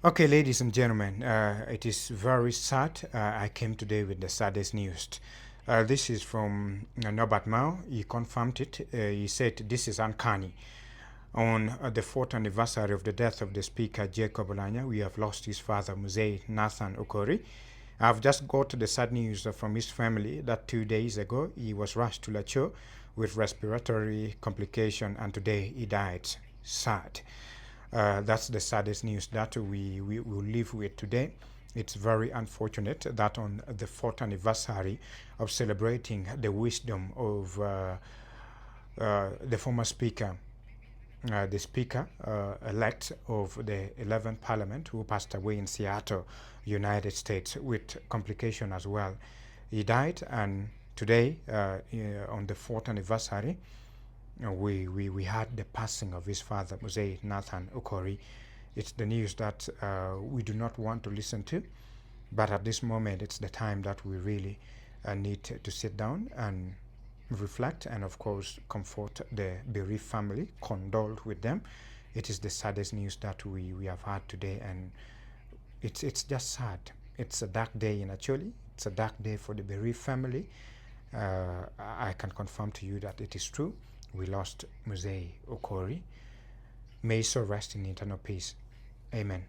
Okay, ladies and gentlemen, it is very sad. I came today with the saddest news. This is from Norbert Mao. He confirmed it. He said this is uncanny. On the fourth anniversary of the death of the speaker, Jacob Oulanya, we have lost his father, Mzee Nathan Okori. I've just got the sad news from his family that 2 days ago he was rushed to Lacho with respiratory complication, and today he died. Sad. That's the saddest news that we will live with today. It's very unfortunate that on the fourth anniversary of celebrating the wisdom of the former speaker, the speaker elect of the 11th Parliament, who passed away in Seattle, United States, with complication as well. He died, and today, on the fourth anniversary, we had the passing of his father, Mzee Nathan Okori. It's the news that we do not want to listen to, but at this moment, it's the time that we really need to sit down and reflect and, of course, comfort the bereaved family, condole with them. It is the saddest news that we have had today, and it's just sad. It's a dark day in Acholi. It's a dark day for the bereaved family. I can confirm to you that it is true. We lost Mzee Okori. May he so rest in eternal peace. Amen.